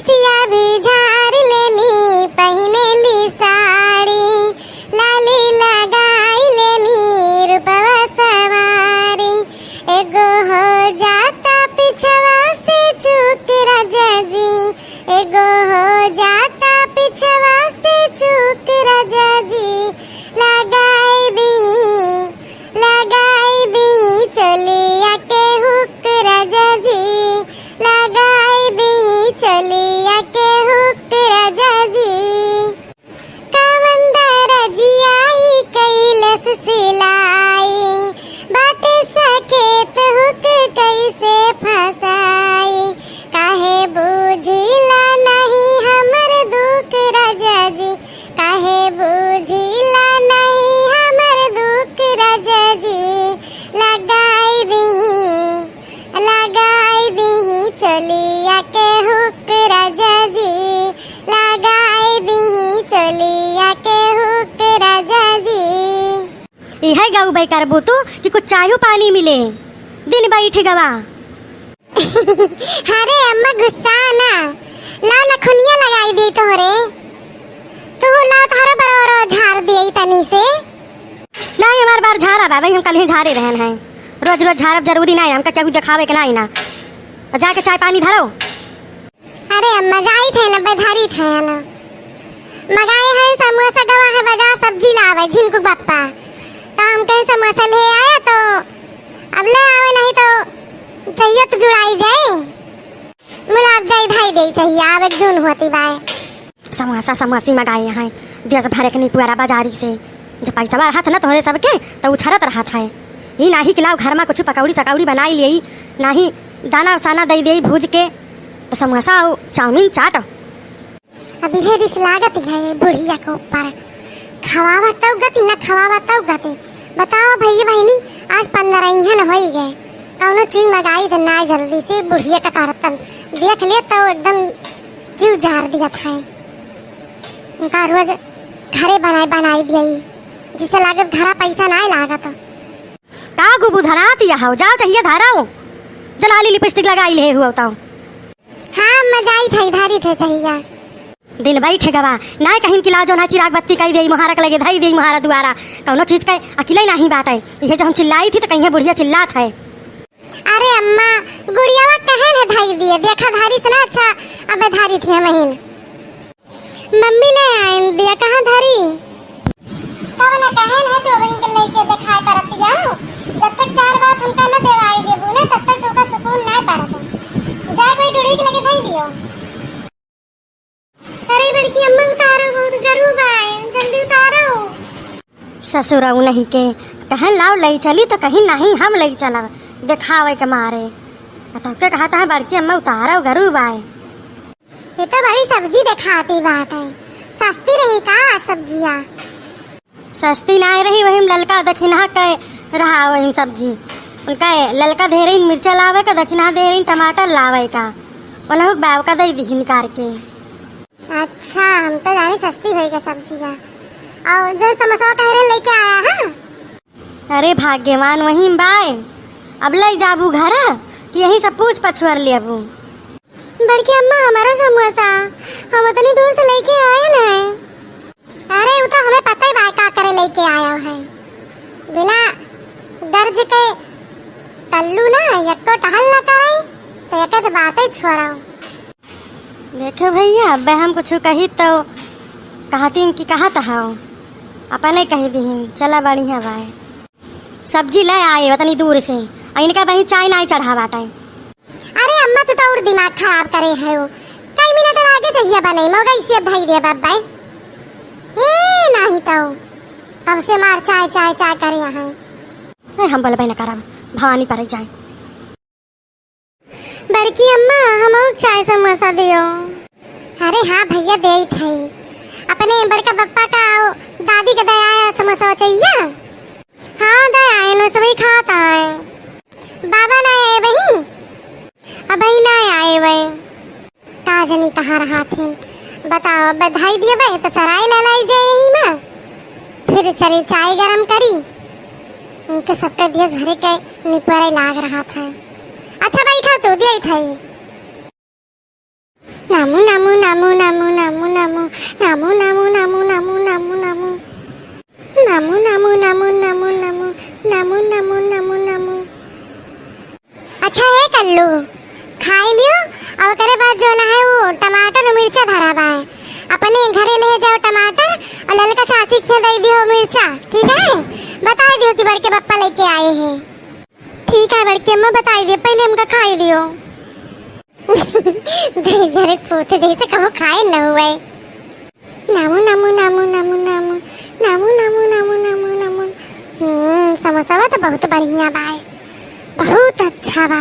केसिया भी झाड़ लेनी, पहने ली साड़ी, लाली लगाई लेनी, रूपवा सवारी। एगो हो जाता पिछवा से चूक राजा जी, एगो हो जाता पिछवा से चूक राजा जी। लगाई दी चलिया के हुक राजा जी, लगाई दी चलिया के हुक राजा जी। कावंदर जियाई कैलस सिलाई, बाटे सखेत हुक कैसे फसाई। काहे बुझिला नहीं हमर दुख राजा जी, काहे बुझिला नहीं हमर दुख राजा जी। लगाई दी चलिया के हुक राजा जी, लगाई दी चलिया के हुक राजा जी। यह गाँव भाई कर बो तो कि कुछ चाय पानी मिले, दिन बैठे गवा। अरे अम्मा गुस्सा ना, ला नखुनिया लगाई दी तोहरे, तू ला थारे बरोरो झाड़ दिए तनी से। नहीं हमार बार झाड़ा बा भाई, हम कल ही झाड़े रहन हैं, रोज रोज झाड़ब जरूरी नहीं, हमका क्या दिखावे के नहीं ना। जाके चाय पानी धरो। अरे अम्मा जाई थे ना, बधारी थे ना, मगाए हैं समोसा, गवा है बाजार सब्जी लावे झिमकू पप्पा, तो हम कहीं समोसा ले आया तो अब ले आवे, नहीं तो चाहिए तो जुड़ाई जाए, मुलाब जाई धाई दे चाहिए, आवे जून होती बाय। समोसी मंगाए हैं देश भरे के नहीं पुआरा बाजारी से, जब पैसा बार हाथ ना तोहरे सबके तो उछरत रहत है। ही नाही कि लाओ घर में कुछ पकौड़ी सकौड़ी बनाई ले, नाही दाना साना दे दे भूज के, तो समोसा और चाउमीन चाट। अभी ये दिस लागत है बुढ़िया को ऊपर, खवावा तो गति ना खवावा तो गति। बताओ भैया बहनी, आज 15 इंहन हो ही गए, कौनो चीज मंगाई तो ना जल्दी से बुढ़िया का करतन देख ले तो एकदम जीव जार दिया था। उनका रोज घरे बनाई दिए, जिसे लागत धरा पैसा ना लागत। का गुबू धरा दिया हो, जाओ चाहिए धराओ, जलाली लिपस्टिक लगाई ले हुआ तो। हाँ मजाई थे धारी थे चाहिए, दिन बैठे गवा ना कहीं किला जो ना चिराग बत्ती कही दे महारा के लगे धई दे महारा द्वारा, कौनो चीज के अकेले नहीं बाटे। ये जब हम चिल्लाई थी तो कहीं बुढ़िया चिल्लात है। अरे अम्मा गुड़िया कहन है धाई दिए, देखा धारी से ना अच्छा, अब धारी थी महीन मम्मी ने आइन दिया, कहाँ धारी कब ना कहन है तो वहीं के लेके दिखाई परतिया। जब तक 4 बात हमका न देवाई दे बोले तब तक तो का सुकून ना पड़ता। जा कोई डुड़ी के लगे धाई दियो। अरे बड़की अम्मा उतारो, बहुत गरू बाय, जल्दी उतारो। ससुराऊ नहीं के कहन लाओ ले चली तो कहीं नहीं हम ले चला दिखावे के मारे, तब के कहता है बड़की अम्मा उतारो गरू बाय। ये तो बड़ी सब्जी दिखाती बात है, सस्ती रही का सब्जियाँ? सस्ती ना रही, वही ललका दखिना के रहा वही सब्जी, उनका ललका दे रही मिर्चा लावे का, दखिना दे रही टमाटर लावे का, उन्हें बाव का दे दी निकाल के। अच्छा हम तो जानी सस्ती भई का सब्जियाँ, और जो समोसा कह रहे लेके आया है। अरे भाग्यवान वही बाय, अब ले जाबू घर कि यही सब पूछ पछुआर ले अबू। बड़की अम्मा हमारा समोसा हम इतनी दूर से लेके आए ना। अरे वो तो हमें पता ही बाय का करे लेके आया है, बिना दर्ज के कल्लू ना यक्को टहल ना करे तो यक्को तो बातें छोड़ाओ। देखो भैया अब हम कुछ कही तो कहती कि कहा था अपने कही दी, चला बढ़िया बाय। सब्जी ले आए उतनी दूर से, इनका बही चाय नहीं चढ़ा बाटा। अरे अम्मा तू तो और दिमाग खराब करे है, कई मिनट आगे चाहिए बने मौका इसी अब धाई दे बाबा। ए नहीं तो कब से मार चाय चाय चाय करे यहाँ। हम बोले बहना करब भवानी पर जाए। बड़की अम्मा हम चाय समोसा दियो। अरे हाँ भैया दे थे, अपने बड़का पप्पा का दादी का दया समोसा चाहिए। हाँ दया न सभी खाता है, बाबा ना आए वही, अब ना आए वही का जनी कहाँ रहा थे। बताओ बधाई दिए भाई तो सराय लाई जाए यही में, फिर चली चाय गरम करी, उनके सबके देश भरे के निपरे लाग रहा था। अच्छा बैठा तो दिया था नामू नाम लो खाई लियो और करे बाद जो ना है वो टमाटर और मिर्चा धरा बा है अपने घरे ले जाओ टमाटर और ललका चाची खिया दे दियो मिर्चा ठीक है बता दियो कि बड़के पप्पा लेके आए हैं ठीक है बड़के अम्मा बताई दियो पहले हमका खाई दियो जरे पोते जैसे कबो खाए न हुए नामू नामू नामू नामू नामू नामू नामू नामू नामू नामू समोसा तो बहुत बढ़िया बा बहुत अच्छा बा